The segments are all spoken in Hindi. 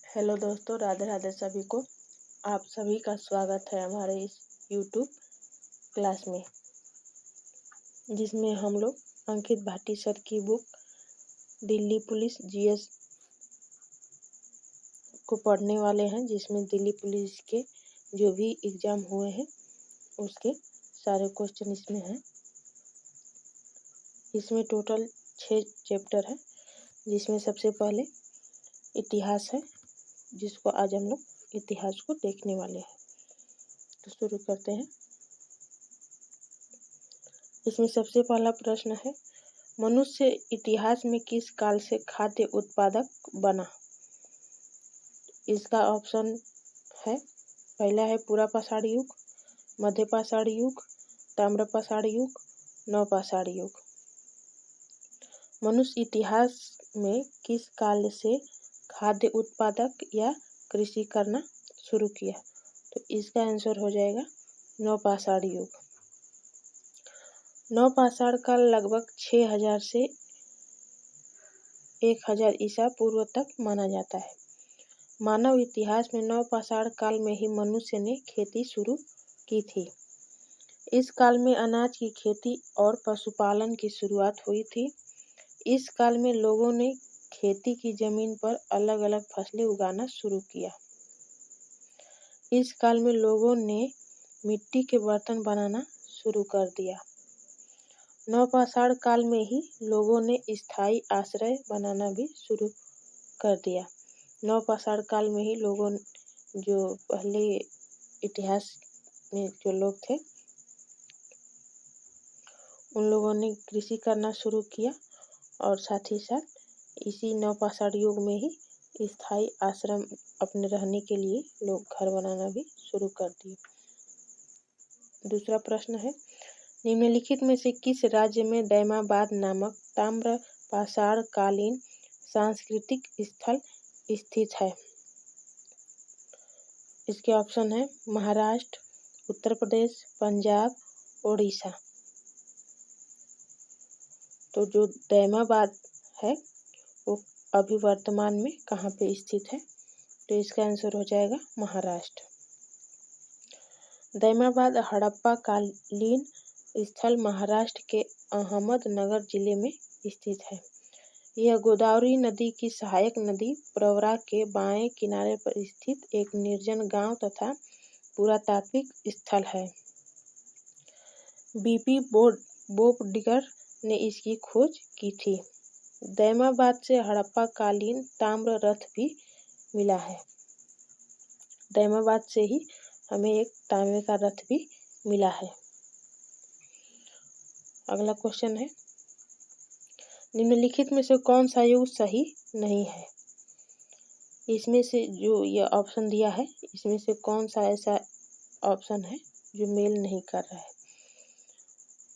हेलो दोस्तों, राधे राधे सभी को। आप सभी का स्वागत है हमारे इस यूट्यूब क्लास में, जिसमें हम लोग अंकित भाटी सर की बुक दिल्ली पुलिस जीएस को पढ़ने वाले हैं, जिसमें दिल्ली पुलिस के जो भी एग्ज़ाम हुए हैं उसके सारे क्वेश्चन इसमें हैं। इसमें टोटल 6 चैप्टर है, जिसमें सबसे पहले इतिहास है, जिसको आज हम लोग इतिहास को देखने वाले हैं। तो शुरू करते हैं। इसमें सबसे पहला प्रश्न है, मनुष्य इतिहास में किस काल से खाद्य उत्पादक बना? इसका ऑप्शन है, पहला है पुरापाषाण युग, मध्यपाषाण युग, ताम्रपाषाण युग, नवपाषाण युग। मनुष्य इतिहास में किस काल से खाद्य उत्पादक या कृषि करना शुरू किया? तो इसका आंसर हो जाएगा नवपाषाण युग। नवपाषाण काल लगभग 6000 से 1000 ईसा पूर्व तक माना जाता है। मानव इतिहास में नवपाषाण काल में ही मनुष्य ने खेती शुरू की थी। इस काल में अनाज की खेती और पशुपालन की शुरुआत हुई थी। इस काल में लोगों ने खेती की जमीन पर अलग अलग फसलें उगाना शुरू किया। इस काल में लोगों ने मिट्टी के बर्तन बनाना शुरू कर दिया। नवपाषाण काल में ही लोगों ने स्थायी आश्रय बनाना भी शुरू कर दिया। नवपाषाण काल में ही लोगों जो पहले इतिहास में जो लोग थे उन लोगों ने कृषि करना शुरू किया, और साथ ही साथ इसी नवपाषाण युग में ही स्थायी आश्रम अपने रहने के लिए लोग घर बनाना भी शुरू कर दिए। दूसरा प्रश्न है, निम्नलिखित में से किस राज्य में दैमाबाद नामक ताम्रपाषाण कालीन सांस्कृतिक स्थल स्थित है? इसके ऑप्शन है महाराष्ट्र, उत्तर प्रदेश, पंजाब, ओडिशा। तो जो दैमाबाद है वो अभी वर्तमान में कहाँ पे स्थित है? तो इसका आंसर हो जाएगा महाराष्ट्र। दैमाबाद हड़प्पा कालीन स्थल महाराष्ट्र के अहमदनगर जिले में स्थित है। यह गोदावरी नदी की सहायक नदी प्रवरा के बाएं किनारे पर स्थित एक निर्जन गांव तथा पुरातात्विक स्थल है। बीपी बोपडिगर ने इसकी खोज की थी। दैमाबाद से हड़प्पा कालीन ताम्र रथ भी मिला है। दैमाबाद से ही हमें एक तांबे का रथ भी मिला है। अगला क्वेश्चन है, निम्नलिखित में से कौन सा युग सही नहीं है? इसमें से जो यह ऑप्शन दिया है, इसमें से कौन सा ऐसा ऑप्शन है जो मेल नहीं कर रहा है?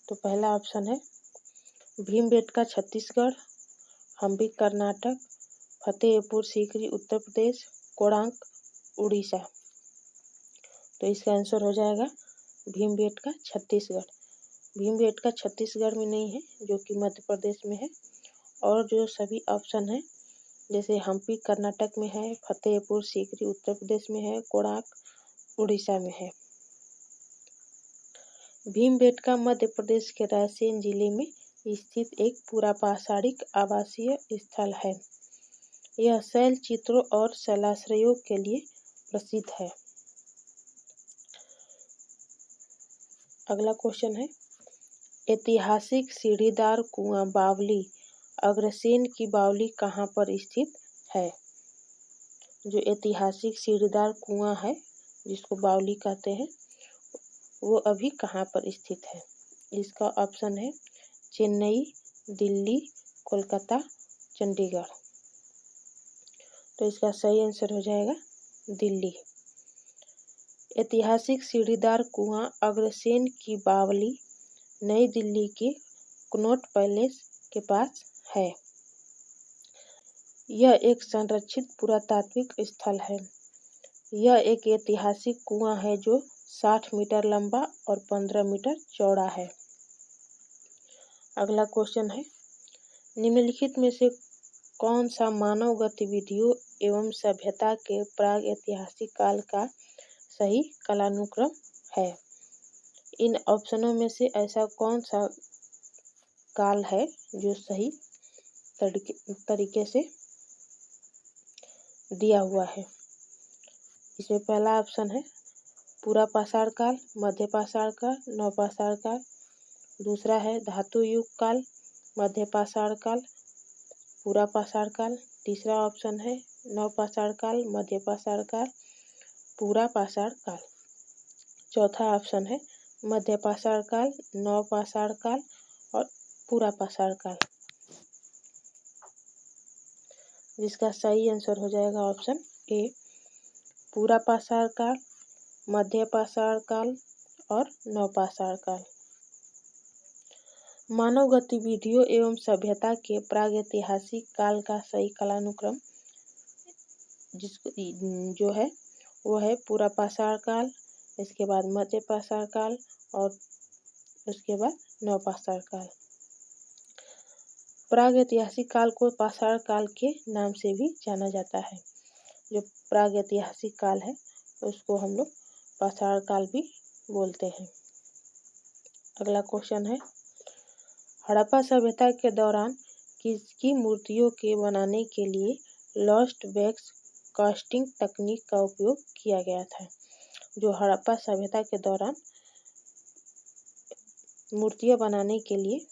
तो पहला ऑप्शन है भीमबेटका छत्तीसगढ़, हम्पी कर्नाटक, फतेहपुर सीकरी उत्तर प्रदेश, कोणार्क उड़ीसा। तो इसका आंसर हो जाएगा भीमबेटका छत्तीसगढ़। भीमबेटका छत्तीसगढ़ में नहीं है, जो कि मध्य प्रदेश में है। और जो सभी ऑप्शन है, जैसे हम्पी कर्नाटक में है, फतेहपुर सीकरी उत्तर प्रदेश में है, कोणार्क उड़ीसा में है। भीमबेटका मध्य प्रदेश के रायसेन जिले में स्थित एक पुरापाषाणिक आवासीय स्थल है। यह शैल चित्रों और शैलाश्रयों के लिए प्रसिद्ध है। अगला क्वेश्चन है, ऐतिहासिक सीढ़ीदार कुआं बावली अग्रसेन की बावली कहाँ पर स्थित है? जो ऐतिहासिक सीढ़ीदार कुआं है, जिसको बावली कहते हैं, वो अभी कहाँ पर स्थित है? इसका ऑप्शन है चेन्नई, दिल्ली, कोलकाता, चंडीगढ़। तो इसका सही आंसर हो जाएगा दिल्ली। ऐतिहासिक सीढ़ीदार कुआं अग्रसेन की बावली नई दिल्ली के कनॉट पैलेस के पास है। यह एक संरक्षित पुरातात्विक स्थल है। यह एक ऐतिहासिक कुआं है जो 60 मीटर लंबा और 15 मीटर चौड़ा है। अगला क्वेश्चन है, निम्नलिखित में से कौन सा मानव गतिविधियों एवं सभ्यता के प्राग ऐतिहासिक काल का सही कालानुक्रम है? इन ऑप्शनों में से ऐसा कौन सा काल है जो सही तरीके से दिया हुआ है? इसमें पहला ऑप्शन है पूरा पाषाण काल, मध्य पाषाण काल, नवपाषाण काल। दूसरा है धातु युग काल, मध्य पाषाण काल, पूरा पाषाण काल। तीसरा ऑप्शन है नवपाषाण काल, मध्य पाषाण काल, पूरा पाषाण काल। चौथा ऑप्शन है मध्य पाषाण काल, नवपाषाण काल और पूरा पाषाण काल। जिसका सही आंसर हो जाएगा ऑप्शन ए, पूरा पाषाण काल, मध्य पाषाण काल और नवपाषाण काल। मानव गतिविधियों एवं सभ्यता के प्रागैतिहासिक काल का सही कालानुक्रम जो है वो है पूरा पाषाण काल, इसके बाद मध्य पाषाण काल और उसके बाद नवपाषाण काल। प्रागैतिहासिक काल को पाषाण काल के नाम से भी जाना जाता है। जो प्रागैतिहासिक काल है उसको हम लोग पाषाण काल भी बोलते हैं। अगला क्वेश्चन है हड़प्पा सभ्यता के दौरान किसकी मूर्तियों के बनाने के लिए लॉस्ट वैक्स कास्टिंग तकनीक का उपयोग किया गया था? जो हड़प्पा सभ्यता के दौरान मूर्तियां बनाने के लिए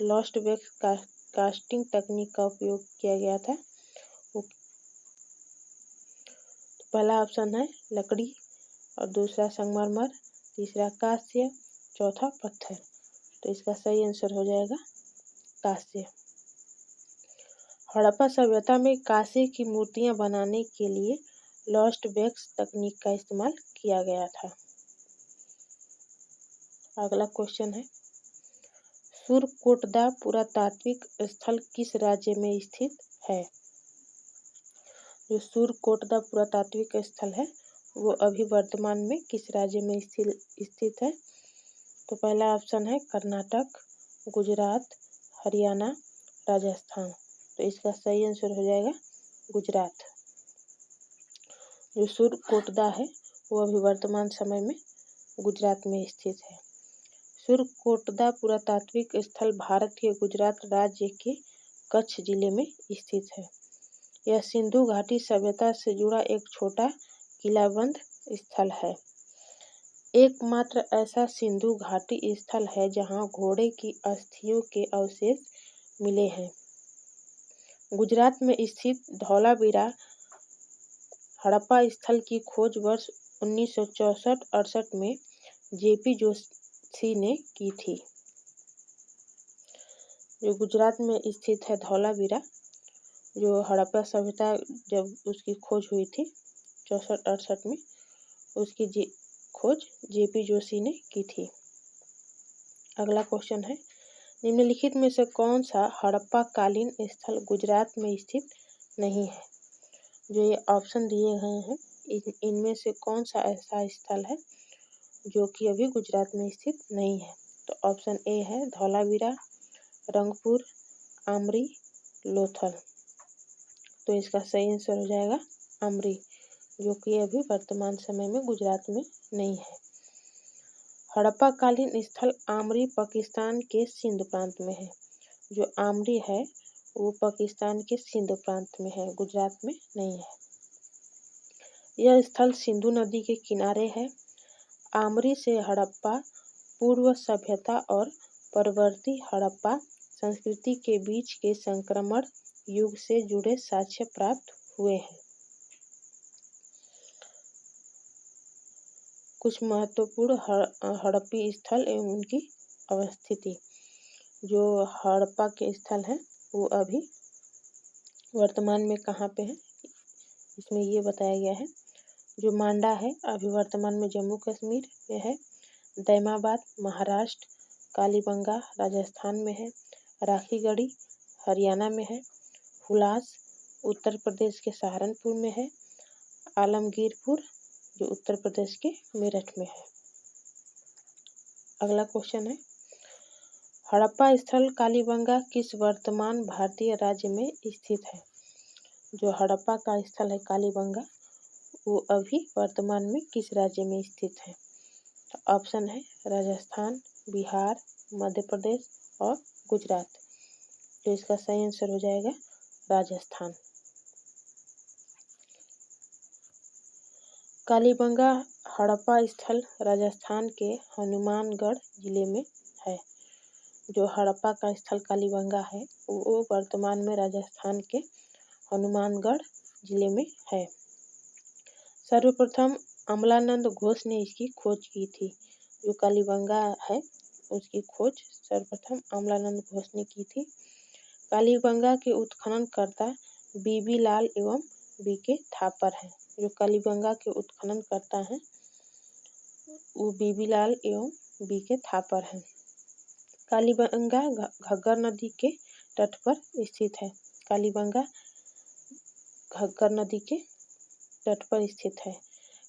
लॉस्ट वैक्स कास्टिंग तकनीक का उपयोग किया गया था, वो पहला ऑप्शन है लकड़ी और दूसरा संगमरमर, तीसरा कांस्य, चौथा पत्थर। तो इसका सही आंसर हो जाएगा कांस्य। हड़प्पा सभ्यता में कांसे की मूर्तियां बनाने के लिए लॉस्ट वैक्स तकनीक का इस्तेमाल किया गया था। अगला क्वेश्चन है सुरकोटदा पुरातात्विक स्थल किस राज्य में स्थित है? जो सुरकोटदा पुरातात्विक स्थल है वो अभी वर्तमान में किस राज्य में स्थित है? तो पहला ऑप्शन है कर्नाटक, गुजरात, हरियाणा, राजस्थान। तो इसका सही आंसर हो जाएगा गुजरात। जो सुरकोटदा है वो अभी वर्तमान समय में गुजरात में स्थित है। सुरकोटदा पुरातात्विक स्थल भारत के गुजरात राज्य के कच्छ जिले में स्थित है। यह सिंधु घाटी सभ्यता से जुड़ा एक छोटा किलाबंद स्थल है। एकमात्र ऐसा सिंधु घाटी स्थल है जहां घोड़े की अस्थियों के अवशेष मिले हैं। गुजरात में स्थित धौलावीरा हड़प्पा स्थल की खोज वर्ष 1964-68 में जेपी जोशी ने की थी। जो गुजरात में स्थित है धौलावीरा, जो हड़प्पा सभ्यता जब उसकी खोज हुई थी 64-68 में, उसकी खोज जेपी जोशी ने की थी। अगला क्वेश्चन है निम्नलिखित में से कौन सा हड़प्पा कालीन स्थल गुजरात में स्थित नहीं है? जो ये ऑप्शन दिए गए हैं इनमें से कौन सा ऐसा स्थल है जो कि अभी गुजरात में स्थित नहीं है? तो ऑप्शन ए है धौलावीरा, रंगपुर, आमरी, लोथल। तो इसका सही आंसर हो जाएगा आमरी, जो कि अभी वर्तमान समय में गुजरात में नहीं है। हड़प्पा कालीन स्थल आमरी पाकिस्तान के सिंध प्रांत में है। जो आमरी है वो पाकिस्तान के सिंध प्रांत में है, गुजरात में नहीं है। यह स्थल सिंधु नदी के किनारे है। आमरी से हड़प्पा पूर्व सभ्यता और परवर्ती हड़प्पा संस्कृति के बीच के संक्रमण युग से जुड़े साक्ष्य प्राप्त हुए हैं। कुछ महत्वपूर्ण हड़प्पी स्थल एवं उनकी अवस्थिति। जो हड़प्पा के स्थल हैं वो अभी वर्तमान में कहाँ पे है, इसमें ये बताया गया है। जो मांडा है अभी वर्तमान में जम्मू कश्मीर में है, दैमाबाद महाराष्ट्र, कालीबंगा राजस्थान में है, राखीगढ़ी हरियाणा में है, हुलास उत्तर प्रदेश के सहारनपुर में है, आलमगीरपुर जो उत्तर प्रदेश के मेरठ में है। अगला क्वेश्चन है हड़प्पा स्थल कालीबंगा किस वर्तमान भारतीय राज्य में स्थित है? जो हड़प्पा का स्थल है कालीबंगा, वो अभी वर्तमान में किस राज्य में स्थित है? तो ऑप्शन है राजस्थान, बिहार, मध्य प्रदेश और गुजरात। तो इसका सही आंसर हो जाएगा राजस्थान। कालीबंगा हड़प्पा स्थल राजस्थान के हनुमानगढ़ जिले में है। जो हड़प्पा का स्थल कालीबंगा है वो वर्तमान में राजस्थान के हनुमानगढ़ जिले में है। सर्वप्रथम अमलानंद घोष ने इसकी खोज की थी। जो कालीबंगा है उसकी खोज सर्वप्रथम अमलानंद घोष ने की थी। कालीबंगा के उत्खननकर्ता बीबी लाल एवं बीके थापर हैं। जो कालीबंगा के उत्खननकर्ता हैं वो बीबी लाल एवं बीके थापर हैं। कालीबंगा घग्गर नदी के तट पर स्थित है। कालीबंगा घग्गर नदी के तट पर स्थित है।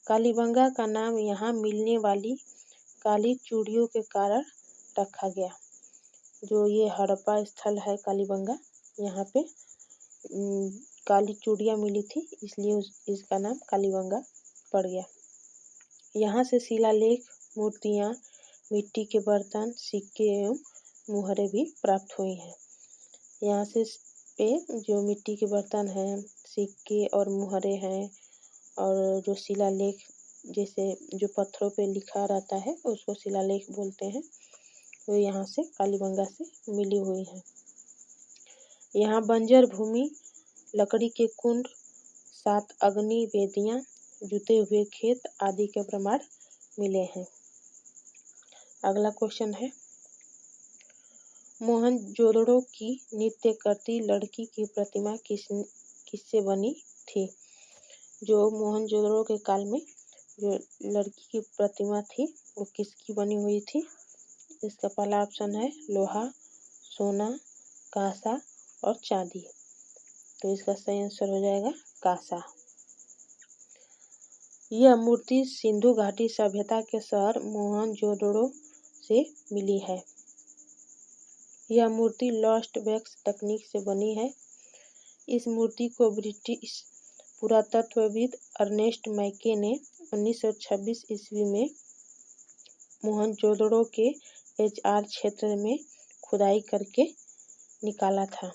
कालीबंगा का नाम यहाँ मिलने वाली काली चूड़ियों के कारण रखा गया। जो ये हड़प्पा स्थल है कालीबंगा, यहाँ पे काली चूड़ियाँ मिली थी, इसलिए इसका नाम कालीबंगा पड़ गया। यहाँ से शिलालेख, मूर्तियाँ, मिट्टी के बर्तन, सिक्के एवं मुहरें भी प्राप्त हुई हैं। यहाँ से पे जो मिट्टी के बर्तन हैं, सिक्के और मुहरें हैं, और जो शिलालेख जैसे जो पत्थरों पे लिखा रहता है उसको शिलालेख बोलते हैं, वो यहाँ से कालीबंगा से मिली हुई हैं। यहाँ बंजर भूमि, लकड़ी के कुंड, 7 अग्नि वेदियाँ, जुते हुए खेत आदि के प्रमाण मिले हैं। अगला क्वेश्चन है, मोहनजोदड़ो की नृत्य करती लड़की की प्रतिमा किससे बनी थी? जो मोहनजोदड़ो के काल में जो लड़की की प्रतिमा थी वो किसकी बनी हुई थी? इसका पहला ऑप्शन है लोहा, सोना, कांसा और चांदी। तो इसका सही आंसर हो जाएगा कांसा। यह मूर्ति सिंधु घाटी सभ्यता के शहर मोहनजोदड़ो से मिली है। यह मूर्ति लॉस्ट वैक्स तकनीक से बनी है। इस मूर्ति को ब्रिटिश पुरातत्वविद अर्नेस्ट मैके ने 1926 ईस्वी में मोहनजोदड़ो के HR क्षेत्र में खुदाई करके निकाला था।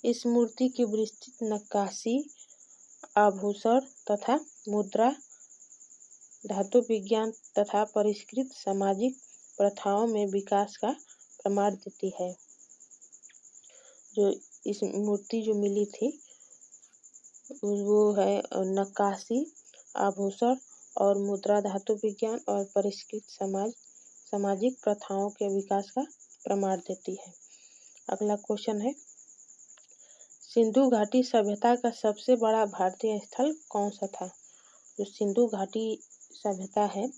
इस मूर्ति की विस्तृत नक्काशी, आभूषण तथा मुद्रा, धातु विज्ञान तथा परिष्कृत सामाजिक प्रथाओं में विकास का प्रमाण देती है। जो इस मूर्ति जो मिली थी वो है नक्काशी, आभूषण और मुद्रा, धातु विज्ञान और परिष्कृत सामाजिक प्रथाओं के विकास का प्रमाण देती है। अगला क्वेश्चन है, सिंधु घाटी सभ्यता का सबसे बड़ा भारतीय स्थल कौन सा था? जो सिंधु घाटी सभ्यता है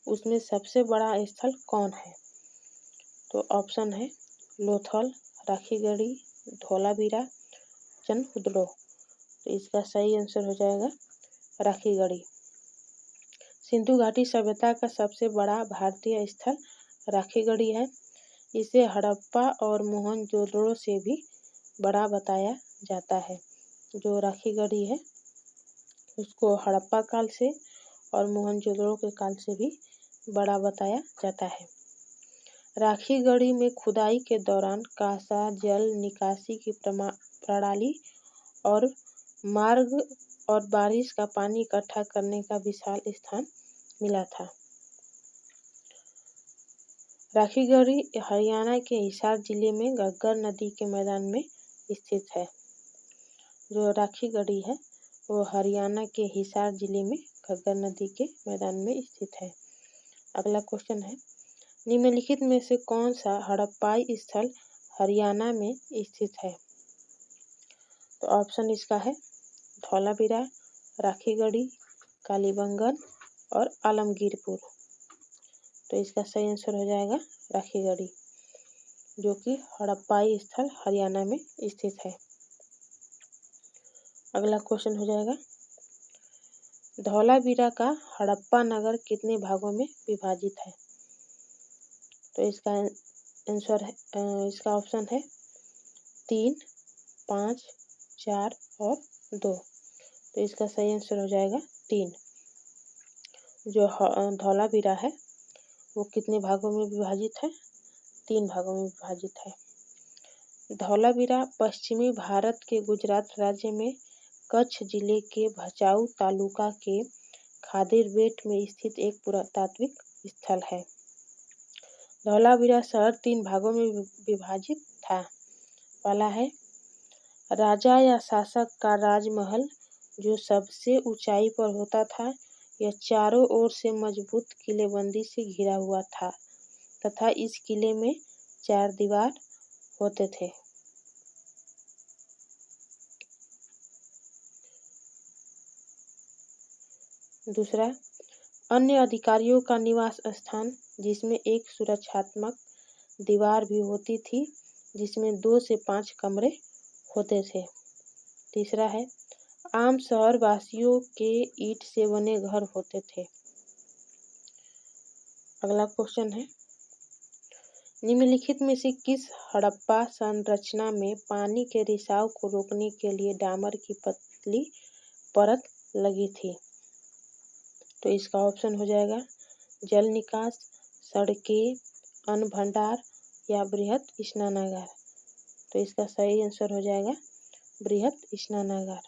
उसमें सबसे बड़ा स्थल कौन है? तो ऑप्शन है लोथल, राखीगढ़ी, धौलावीरा, चनहुदड़ो। तो इसका सही आंसर हो जाएगा राखीगढ़ी। सिंधु घाटी सभ्यता का सबसे बड़ा भारतीय स्थल राखीगढ़ी है। इसे हड़प्पा और मोहनजोदड़ो से भी बड़ा बताया जाता है। जो राखीगढ़ी है उसको हड़प्पा काल से और मोहनजोदड़ो के काल से भी बड़ा बताया जाता है। राखीगढ़ी में खुदाई के दौरान कांसा, जल निकासी की प्रणाली और मार्ग और बारिश का पानी इकट्ठा करने का विशाल स्थान मिला था। राखीगढ़ी हरियाणा के हिसार जिले में घग्गर नदी के मैदान में स्थित है। जो राखीगढ़ी है वो हरियाणा के हिसार जिले में घग्गर नदी के मैदान में स्थित है। अगला क्वेश्चन है, निम्नलिखित में से कौन सा हड़प्पाई स्थल हरियाणा में स्थित है? तो ऑप्शन इसका है धौलावीरा, राखीगढ़ी, कालीबंगन और आलमगीरपुर। तो इसका सही आंसर हो जाएगा राखीगढ़ी, जो कि हड़प्पाई स्थल हरियाणा में स्थित है। अगला क्वेश्चन हो जाएगा, धौलावीरा का हड़प्पा नगर कितने भागों में विभाजित है? तो इसका आंसर है इसका ऑप्शन है 3, 5, 4 और 2। तो इसका सही आंसर हो जाएगा 3। जो धौलावीरा है वो कितने भागों में विभाजित है? 3 भागों में विभाजित है। धौलावीरा पश्चिमी भारत के गुजरात राज्य में कच्छ जिले के भचाऊ तालुका के खादिर बेट में स्थित एक पुरातात्विक स्थल है। धौलावीरा शहर 3 भागों में विभाजित था। पहला है राजा या शासक का राजमहल, जो सबसे ऊंचाई पर होता था। यह चारों ओर से मजबूत किलेबंदी से घिरा हुआ था तथा इस किले में 4 दीवार होते थे। दूसरा, अन्य अधिकारियों का निवास स्थान, जिसमें एक सुरक्षात्मक दीवार भी होती थी जिसमें 2 से 5 कमरे होते थे। तीसरा है आम शहर वासियों के ईंट से बने घर होते थे। अगला क्वेश्चन है निम्नलिखित में से किस हड़प्पा संरचना में पानी के रिसाव को रोकने के लिए डामर की पतली परत लगी थी? तो इसका ऑप्शन हो जाएगा जल निकास, सड़कें, अन्न भंडार या बृहत स्नानागार। तो इसका सही आंसर हो जाएगा बृहत स्नानागार।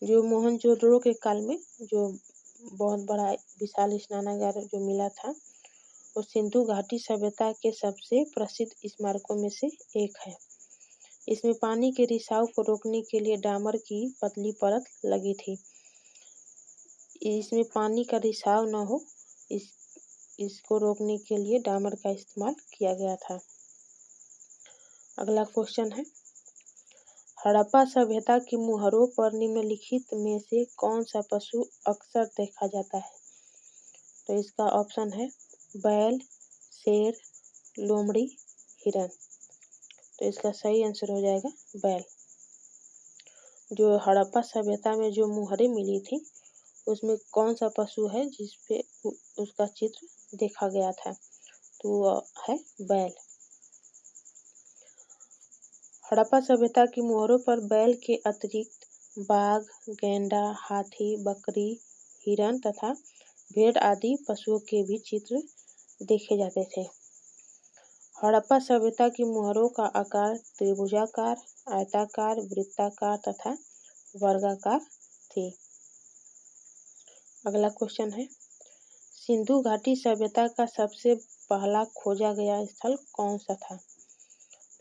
जो मोहनजोदड़ो के काल में जो बहुत बड़ा विशाल स्नानागार जो मिला था वो सिंधु घाटी सभ्यता के सबसे प्रसिद्ध स्मारकों में से एक है। इसमें पानी के रिसाव को रोकने के लिए डामर की पतली परत लगी थी। इसमें पानी का रिसाव न हो इसको रोकने के लिए डामर का इस्तेमाल किया गया था। अगला क्वेश्चन है हड़प्पा सभ्यता की मुहरों पर निम्नलिखित में से कौन सा पशु अक्सर देखा जाता है? तो इसका ऑप्शन है बैल, शेर, लोमड़ी, हिरन। तो इसका सही आंसर हो जाएगा बैल। जो हड़प्पा सभ्यता में जो मुहरें मिली थी उसमें कौन सा पशु है जिस पे उसका चित्र देखा गया था? तो वो है बैल। हड़प्पा सभ्यता की मुहरों पर बैल के अतिरिक्त बाघ, गैंडा, हाथी, बकरी, हिरन तथा भेड़ आदि पशुओं के भी चित्र देखे जाते थे। हड़प्पा सभ्यता की मुहरों का आकार त्रिभुजाकार, आयताकार, वृत्ताकार तथा वर्गाकार थी। अगला क्वेश्चन है सिंधु घाटी सभ्यता का सबसे पहला खोजा गया स्थल कौन सा था?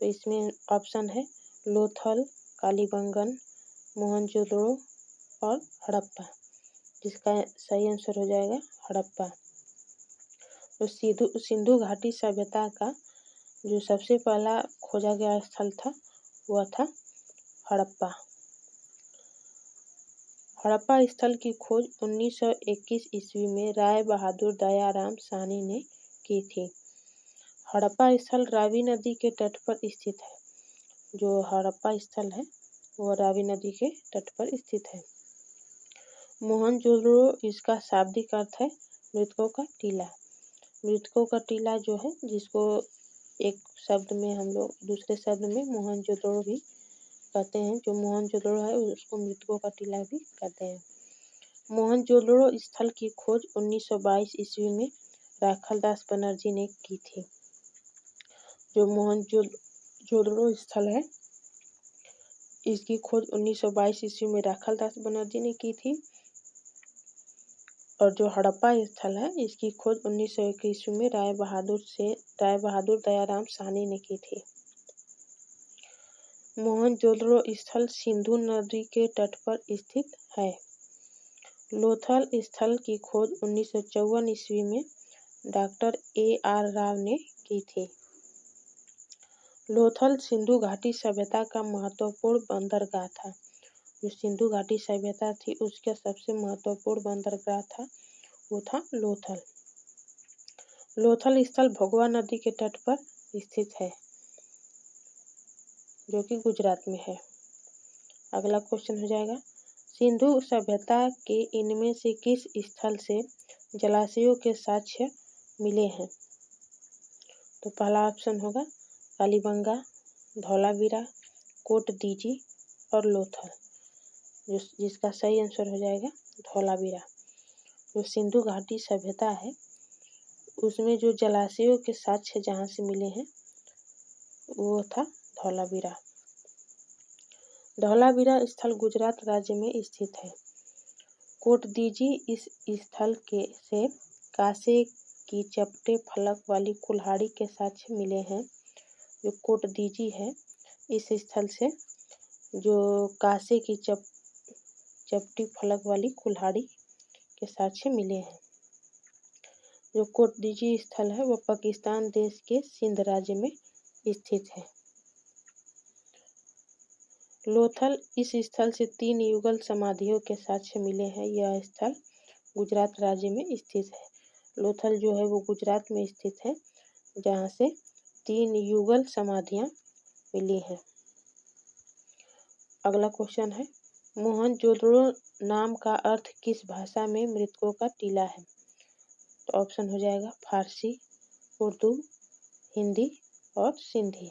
तो इसमें ऑप्शन है लोथल, कालीबंगन, मोहनजोदड़ो और हड़प्पा। जिसका सही आंसर हो जाएगा हड़प्पा। तो सिंधु घाटी सभ्यता का जो सबसे पहला खोजा गया स्थल था वह था हड़प्पा। हड़प्पा स्थल की खोज 1921 ईस्वी में राय बहादुर दयाराम साहनी ने की थी। हड़प्पा स्थल रावी नदी के तट पर स्थित है। जो हड़प्पा स्थल है वो रावी नदी के तट पर स्थित है। मोहनजोदड़ो इसका शाब्दिक अर्थ है मृतकों का टीला। मृतकों का टीला जो है जिसको एक शब्द में हम लोग दूसरे शब्द में मोहनजोदड़ो भी कहते हैं। जो मोहनजोदड़ो है उसको मृतकों का टीला भी कहते हैं। मोहनजोदड़ो स्थल की खोज 1922 ईस्वी में राखालदास बनर्जी ने की थी। जो मोहनजोदड़ो स्थल है इसकी खोज 1922 ईस्वी में राखालदास बनर्जी ने की थी और जो हड़प्पा स्थल है इसकी खोज 1901 ईस्वी में राय बहादुर दयाराम साहनी ने की थी। मोहनजोदड़ो स्थल सिंधु नदी के तट पर स्थित है। लोथल स्थल की खोज 1954 ईस्वी में डॉक्टर A.R. राव ने की थी। लोथल सिंधु घाटी सभ्यता का महत्वपूर्ण बंदरगाह था। जो सिंधु घाटी सभ्यता थी उसका सबसे महत्वपूर्ण बंदरगाह था वो था लोथल। लोथल स्थल भगवा नदी के तट पर स्थित है जो कि गुजरात में है। अगला क्वेश्चन हो जाएगा सिंधु सभ्यता के इनमें से किस स्थल से जलाशयों के साक्ष्य मिले हैं? तो पहला ऑप्शन होगा कालीबंगा, धौलावीरा, कोटदीजी और लोथल, जिसका सही आंसर हो जाएगा धौलावीरा। जो सिंधु घाटी सभ्यता है उसमें जो जलाशयों के साक्ष्य जहाँ से मिले हैं वो था धौलावीरा। धौलावीरा स्थल गुजरात राज्य में स्थित है। कोटदीजी इस स्थल के से कांसे की चपटे फलक वाली कुल्हाड़ी के साक्ष्य मिले हैं। जो कोटदीजी है इस स्थल से जो कांसे की चपटी फलक वाली कुल्हाड़ी के साक्ष्य मिले हैं। जो कोटदीजी स्थल है वह पाकिस्तान देश के सिंध राज्य में स्थित है। लोथल इस स्थल से 3 युगल समाधियों के साक्ष्य मिले हैं। यह स्थल गुजरात राज्य में स्थित है। लोथल जो है वो गुजरात में स्थित है जहाँ से 3 युगल समाधियाँ मिली हैं। अगला क्वेश्चन है मोहनजोदड़ो नाम का अर्थ किस भाषा में मृतकों का टीला है? तो ऑप्शन हो जाएगा फारसी, उर्दू, हिंदी और सिंधी,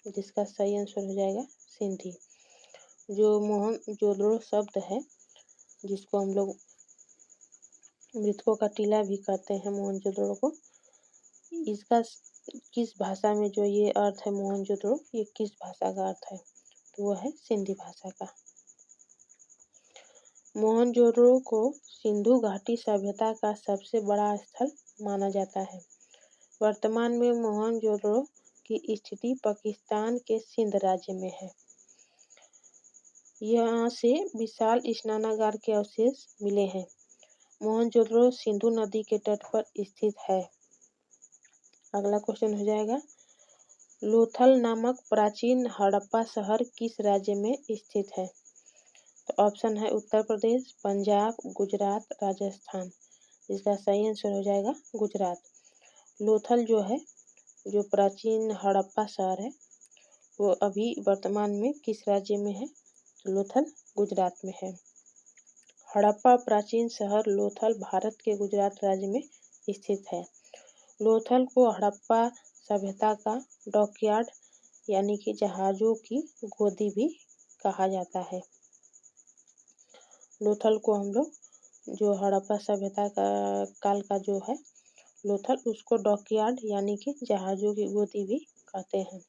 जिसका सही आंसर हो जाएगा सिंधी। जो मोहनजोदड़ो शब्द है जिसको हम लोग मृतकों का टीला भी कहते हैं मोहनजोदड़ो को, इसका किस भाषा में जो ये अर्थ है मोहनजोदड़ो, ये किस भाषा का अर्थ है? तो वो है सिंधी भाषा का। मोहनजोदड़ो को सिंधु घाटी सभ्यता का सबसे बड़ा स्थल माना जाता है। वर्तमान में मोहनजोदड़ो की स्थिति पाकिस्तान के सिंध राज्य में है। यहाँ से विशाल स्नानागार के अवशेष मिले हैं। मोहनजोदड़ो सिंधु नदी के तट पर स्थित है। अगला क्वेश्चन हो जाएगा लोथल नामक प्राचीन हड़प्पा शहर किस राज्य में स्थित है? तो ऑप्शन है उत्तर प्रदेश, पंजाब, गुजरात, राजस्थान, इसका सही आंसर हो जाएगा गुजरात। लोथल जो है जो प्राचीन हड़प्पा शहर है वो अभी वर्तमान में किस राज्य में है? तो लोथल गुजरात में है। हड़प्पा प्राचीन शहर लोथल भारत के गुजरात राज्य में स्थित है। लोथल को हड़प्पा सभ्यता का डॉकयार्ड यानी कि जहाजों की गोदी भी कहा जाता है। लोथल को हम लोग जो हड़प्पा सभ्यता का काल का जो है लोथल, उसको डॉकयार्ड यानी कि जहाजों की गोदी भी कहते हैं।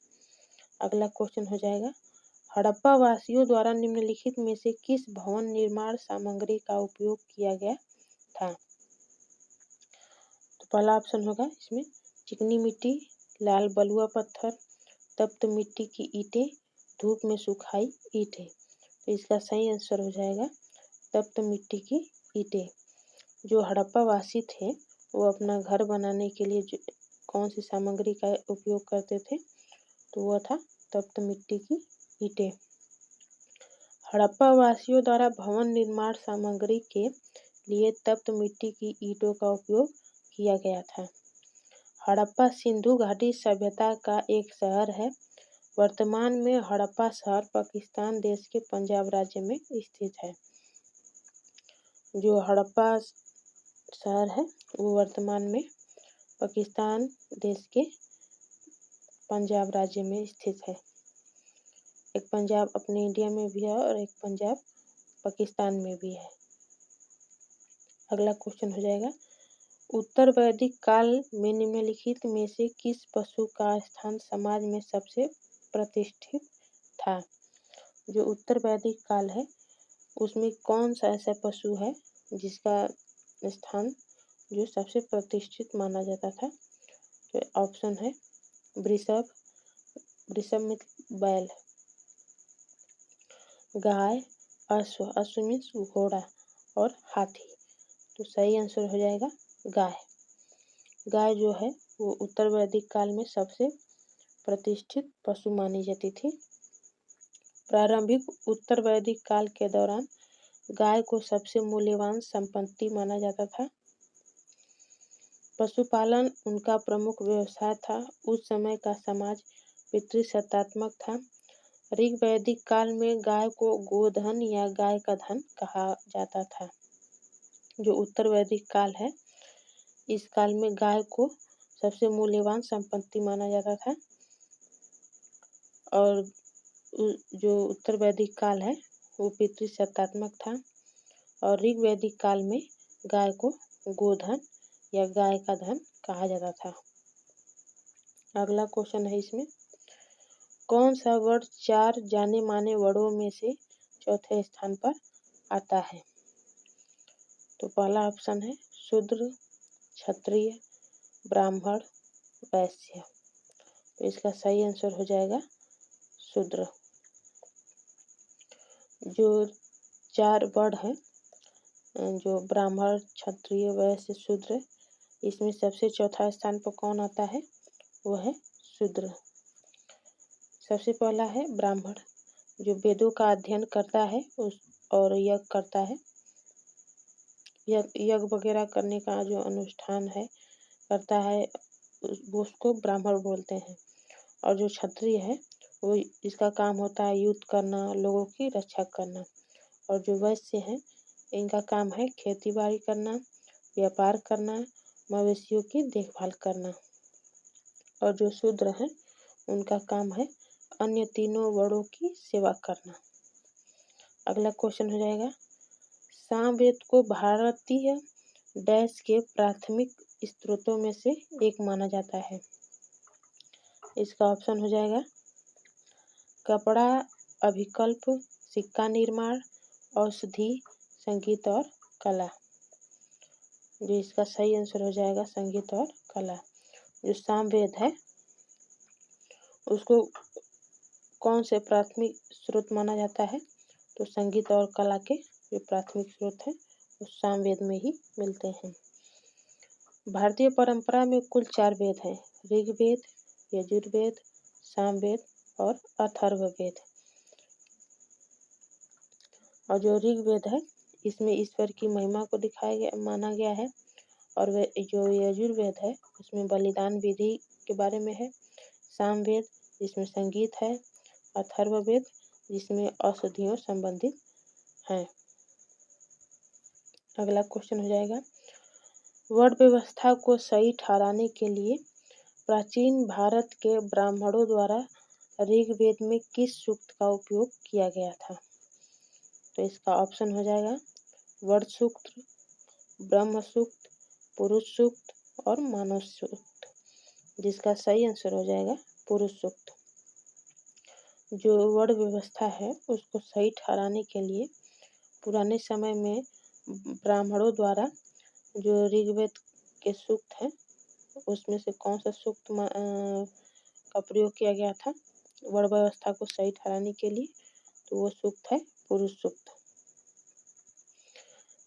अगला क्वेश्चन हो जाएगा हड़प्पा वासियों द्वारा निम्नलिखित में से किस भवन निर्माण सामग्री का उपयोग किया गया था? तो पहला ऑप्शन होगा इसमें चिकनी मिट्टी, लाल बलुआ पत्थर, तप्त मिट्टी की ईंटें, धूप में सुखाई ईंटें। तो इसका सही आंसर हो जाएगा तप्त मिट्टी की ईंटें। जो हड़प्पा वासी थे वो अपना घर बनाने के लिए कौन सी सामग्री का उपयोग करते थे? तो वह था तप्त मिट्टी की ईंटें। हड़प्पा वासियों द्वारा भवन निर्माण सामग्री के लिए तप्त मिट्टी की ईंटों का उपयोग किया गया था। हड़प्पा सिंधु घाटी सभ्यता का एक शहर है। वर्तमान में हड़प्पा शहर पाकिस्तान देश के पंजाब राज्य में स्थित है। जो हड़प्पा शहर है वो वर्तमान में पाकिस्तान देश के पंजाब राज्य में स्थित है। एक पंजाब अपने इंडिया में भी है और एक पंजाब पाकिस्तान में भी है। अगला क्वेश्चन हो जाएगा उत्तर वैदिक काल में निम्नलिखित में से किस पशु का स्थान समाज में सबसे प्रतिष्ठित था? जो उत्तर वैदिक काल है उसमें कौन सा ऐसा पशु है जिसका स्थान जो सबसे प्रतिष्ठित माना जाता था? तो ऑप्शन है वृषभ, वृषभ में बैल, गाय, अश्व, अश्व मीन्स घोड़ा और हाथी। तो सही आंसर हो जाएगा गाय। गाय जो है वो उत्तर वैदिक काल में सबसे प्रतिष्ठित पशु मानी जाती थी। प्रारंभिक उत्तर वैदिक काल के दौरान गाय को सबसे मूल्यवान संपत्ति माना जाता था। पशुपालन उनका प्रमुख व्यवसाय था। उस समय का समाज पितृसत्तात्मक था। ऋग वैदिक काल में गाय को गोधन या गाय का धन कहा जाता था। जो उत्तर वैदिक काल है इस काल में गाय को सबसे मूल्यवान संपत्ति माना जाता था और जो उत्तर वैदिक काल है वो पितृ सत्तात्मक था और ऋग वैदिक काल में गाय को गोधन या गाय का धन कहा जाता था। अगला क्वेश्चन है इसमें, कौन सा वर्ण 4 जाने माने वर्णों में से चौथे स्थान पर आता है? तो पहला ऑप्शन है शूद्र, क्षत्रिय, ब्राह्मण, वैश्य। तो इसका सही आंसर हो जाएगा शूद्र। जो 4 वर्ण हैं, जो ब्राह्मण, क्षत्रिय, वैश्य, शूद्र, इसमें सबसे चौथा स्थान पर कौन आता है? वो है शूद्र। सबसे पहला है ब्राह्मण, जो वेदों का अध्ययन करता है और यज्ञ करता है, यज्ञ वगैरह करने का जो अनुष्ठान है करता है वो उसको ब्राह्मण बोलते हैं। और जो क्षत्रिय है वो इसका काम होता है युद्ध करना, लोगों की रक्षा करना। और जो वैश्य हैं इनका काम है खेती बाड़ी करना, व्यापार करना, मवेशियों की देखभाल करना। और जो शूद्र हैं उनका काम है अन्य तीनों वर्णों की सेवा करना। अगला क्वेश्चन हो जाएगा, सामवेद को भारतीय डैश के प्राथमिक स्रोतों में से एक माना जाता है। इसका ऑप्शन हो जाएगा कपड़ा, अभिकल्प, सिक्का निर्माण, औषधि, संगीत और कला। जो इसका सही आंसर हो जाएगा संगीत और कला। जो सामवेद है उसको कौन से प्राथमिक स्रोत माना जाता है? तो संगीत और कला के जो प्राथमिक स्रोत हैं वो सामवेद में ही मिलते हैं। भारतीय परंपरा में कुल 4 वेद हैं, ऋग्वेद, यजुर्वेद, सामवेद और अथर्ववेद। और जो ऋग्वेद है इसमें ईश्वर की महिमा को माना गया है। और जो यजुर्वेद है उसमें बलिदान विधि के बारे में है। सामवेद जिसमें संगीत है। अथर्ववेद जिसमें औषधियों संबंधित है। अगला क्वेश्चन हो जाएगा, वर्ण व्यवस्था को सही ठहराने के लिए प्राचीन भारत के ब्राह्मणों द्वारा ऋग्वेद में किस सूक्त का उपयोग किया गया था? तो इसका ऑप्शन हो जाएगा वर्ण सूक्त, ब्रह्म सूक्त, पुरुष सूक्त और मानव सूक्त। जिसका सही आंसर हो जाएगा पुरुष सूक्त। जो वर्ण व्यवस्था है उसको सही ठहराने के लिए पुराने समय में ब्राह्मणों द्वारा जो ऋग्वेद के सूक्त हैं उसमें से कौन सा सूक्त का प्रयोग किया गया था वर्ण व्यवस्था को सही ठहराने के लिए? तो वो सूक्त है पुरुष सूक्त।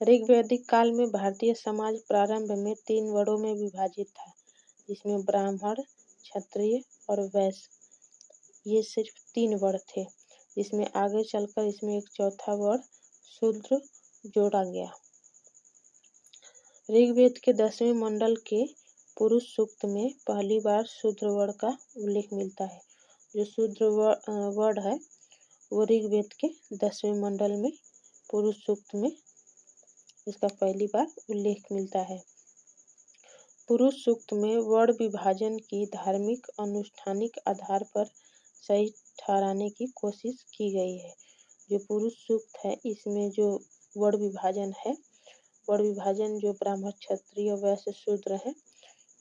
ऋग्वैदिक काल में भारतीय समाज प्रारंभ में 3 वर्णों में विभाजित था, जिसमें ब्राह्मण, क्षत्रिय और वैश्य ये सिर्फ 3 वर्ण थे, जिसमें आगे चलकर इसमें एक चौथा वर्ण शूद्र जोड़ा गया। ऋग्वेद के 10वें मंडल के पुरुष सूक्त में पहली बार शूद्र वर्ण का उल्लेख मिलता है। जो शूद्र वर्ण है वो ऋग्वेद के 10वें मंडल में पुरुष सूक्त में इसका पहली बार उल्लेख मिलता है। पुरुष सूक्त में वर्ण विभाजन की धार्मिक अनुष्ठानिक आधार पर सही ठहराने की कोशिश की गई है। जो पुरुष सूक्त है इसमें जो वर्ण विभाजन है, वर्ण विभाजन जो ब्राह्मण, क्षत्रिय, वैश्य, शूद्र है,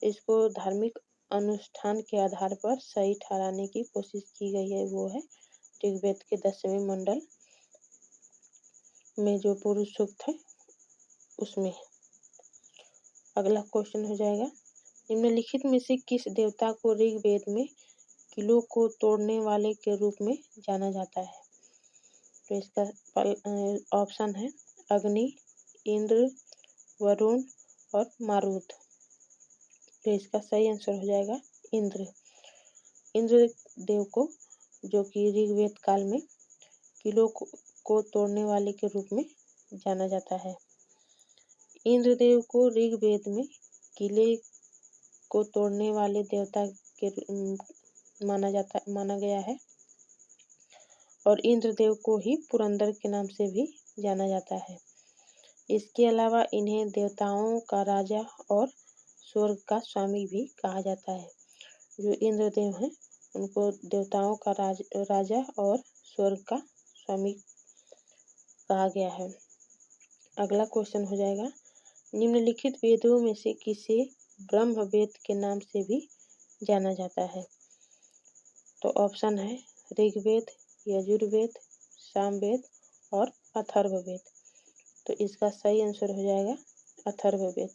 इसको धार्मिक अनुष्ठान के आधार पर सही ठहराने की कोशिश की गई है। वो है ऋग्वेद के 10वें मंडल में जो पुरुष सूक्त है उसमें। अगला क्वेश्चन हो जाएगा, निम्नलिखित में से किस देवता को ऋग्वेद में किलों को तोड़ने वाले के रूप में जाना जाता है? तो इसका ऑप्शन है अग्नि, इंद्र, वरुण और मारुत। तो इसका सही आंसर हो जाएगा इंद्र। इंद्र देव को जो कि ऋग्वेद काल में किलों को तोड़ने वाले के रूप में जाना जाता है। इंद्रदेव को ऋग्वेद में किले को तोड़ने वाले देवता के माना गया है और इंद्रदेव को ही पुरंदर के नाम से भी जाना जाता है। इसके अलावा इन्हें देवताओं का राजा और स्वर्ग का स्वामी भी कहा जाता है। जो इंद्रदेव हैं उनको देवताओं का राजा और स्वर्ग का स्वामी कहा गया है। अगला क्वेश्चन हो जाएगा, निम्नलिखित वेदों में से किसे ब्रह्म वेद के नाम से भी जाना जाता है? तो ऑप्शन है ऋग्वेद, यजुर्वेद, सामवेद और अथर्ववेद। तो इसका सही आंसर हो जाएगा अथर्ववेद।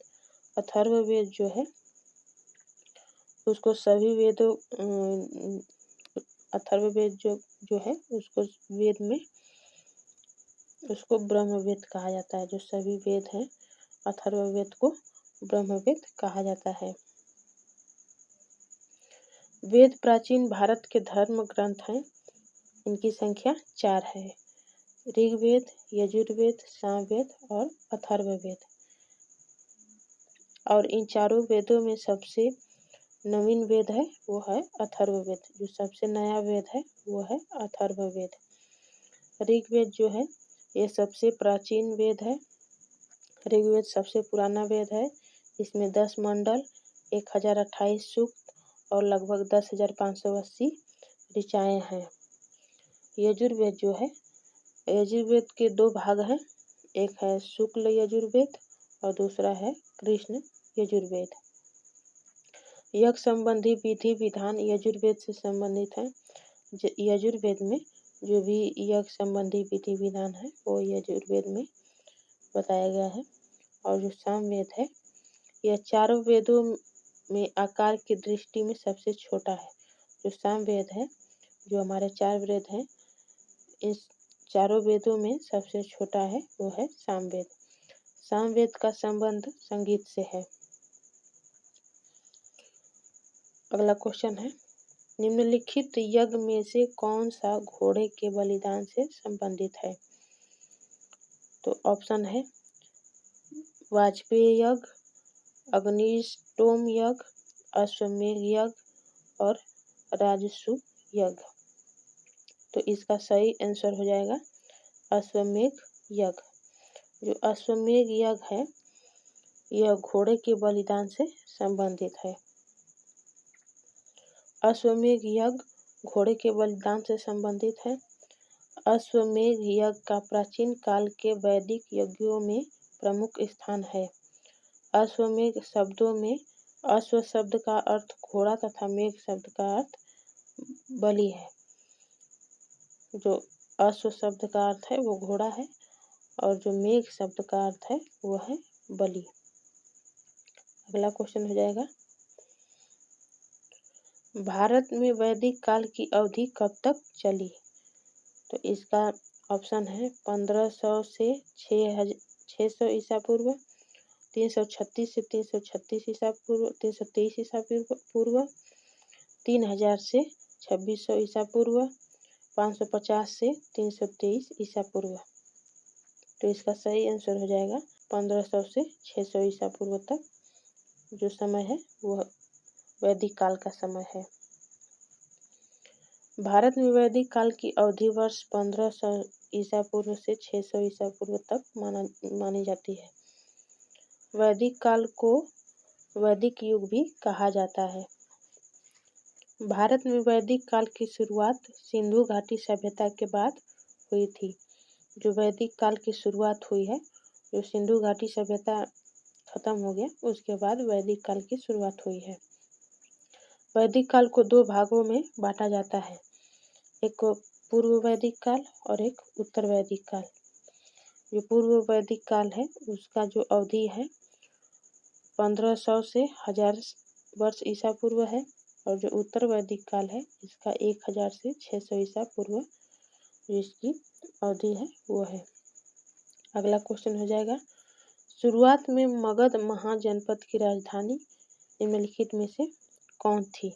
अथर्ववेद जो है उसको सभी वेदों अथर्ववेद जो है उसको वेद में उसको ब्रह्मवेद कहा जाता है। जो सभी वेद हैं अथर्ववेद को ब्रह्मवेद कहा जाता है। वेद प्राचीन भारत के धर्म ग्रंथ हैं। इनकी संख्या 4 है। ऋग्वेद, यजुर्वेद, सामवेद और अथर्ववेद। और इन चारों वेदों में सबसे नवीन वेद है वो है अथर्ववेद। जो सबसे नया वेद है वो है अथर्ववेद। ऋग्वेद जो है ये सबसे प्राचीन वेद है। ऋग्वेद सबसे पुराना वेद है। इसमें 10 मंडल, 1028 सूक्त और लगभग 10,580 ऋचाएँ हैं। यजुर्वेद जो है, यजुर्वेद के 2 भाग हैं। एक है शुक्ल यजुर्वेद और दूसरा है कृष्ण यजुर्वेद। यज्ञ संबंधी विधि विधान यजुर्वेद से संबंधित है। यजुर्वेद में जो भी यज्ञ संबंधी विधि विधान है वो यजुर्वेद में बताया गया है। और जो सामवेद है यह चारों वेदों में आकार की दृष्टि में सबसे छोटा है। जो सामवेद है, जो हमारे 4 वेद हैं, इस चारों वेदों में सबसे छोटा है वो है सामवेद। सामवेद का संबंध संगीत से है। अगला क्वेश्चन है, निम्नलिखित यज्ञ में से कौन सा घोड़े के बलिदान से संबंधित है? तो ऑप्शन है वाजपेय यज्ञ, अग्निष्टोम यज्ञ, अश्वमेध यज्ञ और राजसूय यज्ञ। तो इसका सही आंसर हो जाएगा अश्वमेध यज्ञ। जो अश्वमेध यज्ञ है यह घोड़े के बलिदान से संबंधित है। अश्वमेध यज्ञ घोड़े के बलिदान से संबंधित है। अश्वमेध यज्ञ का प्राचीन काल के वैदिक यज्ञों में प्रमुख स्थान है। अश्वमेध शब्दों में अश्व शब्द का अर्थ घोड़ा तथा मेघ शब्द का अर्थ बलि है। जो अश्व शब्द का अर्थ है वो घोड़ा है और जो मेघ शब्द का अर्थ है वो है बलि। अगला क्वेश्चन हो जाएगा, भारत में वैदिक काल की अवधि कब तक चली? तो इसका ऑप्शन है 1500 से 600 ईसा पूर्व, 336 से 336 ईसा पूर्व, 323 ईसा पूर्व, 3000 से 2600 ईसा पूर्व, 550 से 323 ईसा पूर्व। तो इसका सही आंसर हो जाएगा 1500 से 600 ईसा पूर्व तक जो समय है वह वैदिक काल का समय है। भारत में वैदिक काल की अवधि वर्ष 1500 ईसा पूर्व से 600 ईसा पूर्व तक मानी जाती है। वैदिक काल को वैदिक युग भी कहा जाता है। भारत में वैदिक काल की शुरुआत सिंधु घाटी सभ्यता के बाद हुई थी। जो वैदिक काल की शुरुआत हुई है, जो सिंधु घाटी सभ्यता खत्म हो गया उसके बाद वैदिक काल की शुरुआत हुई है। वैदिक काल को 2 भागों में बांटा जाता है, एक पूर्व वैदिक काल और एक उत्तर वैदिक काल। जो पूर्व वैदिक काल है उसका जो अवधि है 1500 से 1000 वर्ष ईसा पूर्व है और जो उत्तर वैदिक काल है इसका 1000 से 600 ईसा पूर्व जो इसकी अवधि है वो है। अगला क्वेश्चन हो जाएगा, शुरुआत में मगध महाजनपद की राजधानी निम्नलिखित में से कौन थी?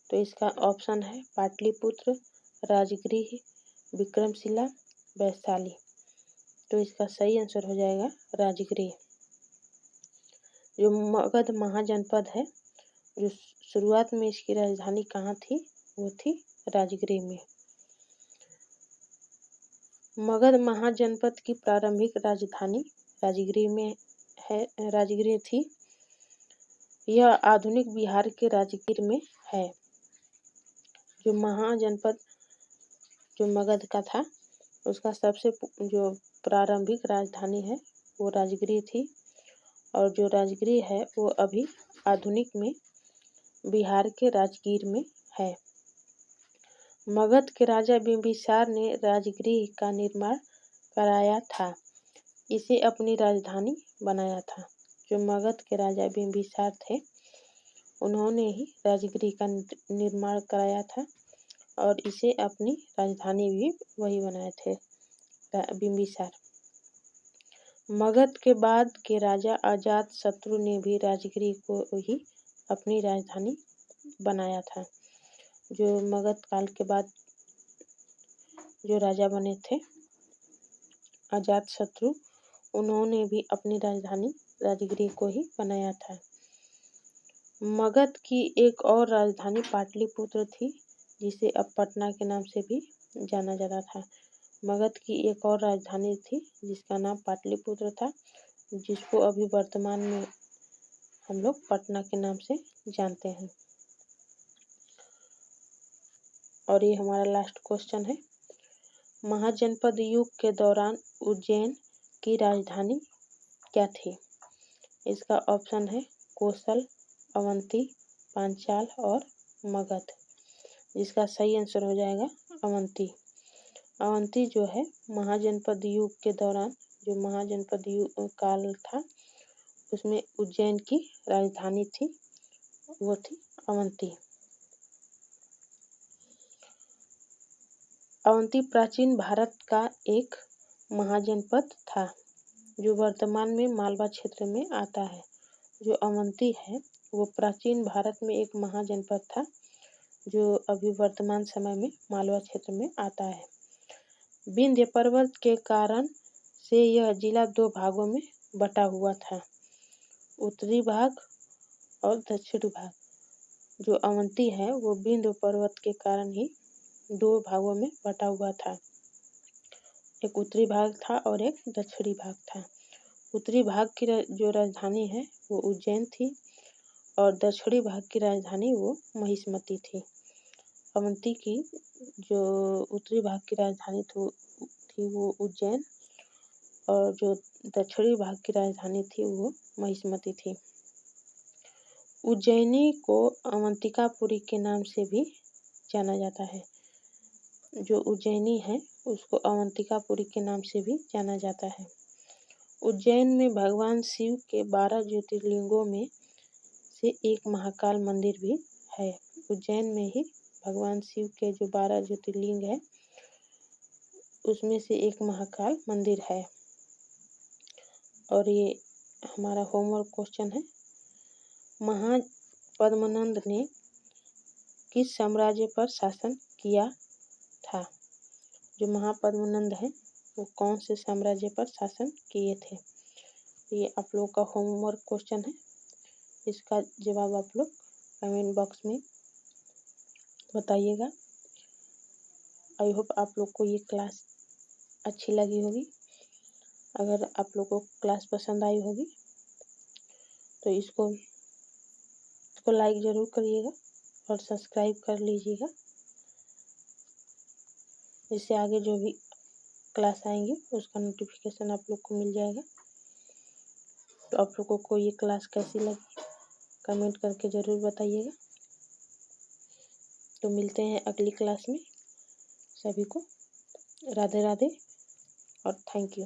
तो इसका ऑप्शन है पाटलिपुत्र, राजगृह, विक्रमशिला, वैशाली। तो इसका सही आंसर हो जाएगा राजगृह। जो मगध महाजनपद है जो शुरुआत में इसकी राजधानी कहाँ थी वो थी राजगृह में। मगध महाजनपद की प्रारंभिक राजधानी राजगृह में है, राजगृह थी। यह आधुनिक बिहार के राजगीर में है। जो महाजनपद जो मगध का था उसका सबसे जो प्रारंभिक राजधानी है वो राजगिरी थी, और जो राजगिरी है वो अभी आधुनिक में बिहार के राजगीर में है। मगध के राजा बिंबिसार ने राजगृह का निर्माण कराया था, इसे अपनी राजधानी बनाया था। जो मगध के राजा बिंबिसार थे उन्होंने ही राजगृह का निर्माण कराया था और इसे अपनी राजधानी भी वही बनाए थे, बिंबिसार। मगध के बाद के राजा अजातशत्रु ने भी राजगृह को ही अपनी राजधानी बनाया था। जो मगध काल के बाद जो राजा बने थे अजातशत्रु, उन्होंने भी अपनी राजधानी राजगृह को ही बनाया था। मगध की एक और राजधानी पाटलिपुत्र थी, जिसे अब पटना के नाम से भी जाना जाता था। मगध की एक और राजधानी थी जिसका नाम पाटलिपुत्र था, जिसको अभी वर्तमान में हम लोग पटना के नाम से जानते हैं। और ये हमारा लास्ट क्वेश्चन है, महाजनपद युग के दौरान उज्जैन की राजधानी क्या थी? इसका ऑप्शन है कोसल, अवंती, पांचाल और मगध, जिसका सही आंसर हो जाएगा अवंती। अवंती जो है महाजनपद युग के दौरान, जो महाजनपद युग काल था उसमें उज्जैन की राजधानी थी, वो थी अवंती। अवंती प्राचीन भारत का एक महाजनपद था जो वर्तमान में मालवा क्षेत्र में आता है। जो अवंती है वो प्राचीन भारत में एक महाजनपद था जो अभी वर्तमान समय में मालवा क्षेत्र में आता है। विंध्य पर्वत के कारण से यह जिला दो भागों में बटा हुआ था, उत्तरी भाग और दक्षिणी भाग। जो अवंती है वो विंध्य पर्वत के कारण ही दो भागों में बटा हुआ था, एक उत्तरी भाग था और एक दक्षिणी भाग था। उत्तरी भाग की जो राजधानी है वो उज्जैन थी और दक्षिणी भाग की राजधानी वो महिष्मती थी। अवंती की जो उत्तरी भाग की राजधानी थी वो उज्जैन और जो दक्षिणी भाग की राजधानी थी वो महिष्मती थी। उज्जैनी को अवंतिकापुरी के नाम से भी जाना जाता है। जो उज्जैनी है उसको अवंतिकापुरी के नाम से भी जाना जाता है। उज्जैन में भगवान शिव के 12 ज्योतिर्लिंगों में से एक महाकाल मंदिर भी है। उज्जैन में ही भगवान शिव के जो 12 ज्योतिर्लिंग है उसमें से एक महाकाल मंदिर है। और ये हमारा होमवर्क क्वेश्चन है, महापद्मनंद ने किस साम्राज्य पर शासन किया था? जो महापद्मनंद है वो कौन से साम्राज्य पर शासन किए थे? ये आप लोग का होमवर्क क्वेश्चन है, इसका जवाब आप लोग कमेंट बॉक्स में बताइएगा। आई होप आप लोग को ये क्लास अच्छी लगी होगी। अगर आप लोग को क्लास पसंद आई होगी तो इसको लाइक ज़रूर करिएगा और सब्सक्राइब कर लीजिएगा, जिससे आगे जो भी क्लास आएंगे उसका नोटिफिकेशन आप लोग को मिल जाएगा। तो आप लोगों को ये क्लास कैसी लगी कमेंट करके ज़रूर बताइएगा। तो मिलते हैं अगली क्लास में। सभी को राधे राधे और थैंक यू।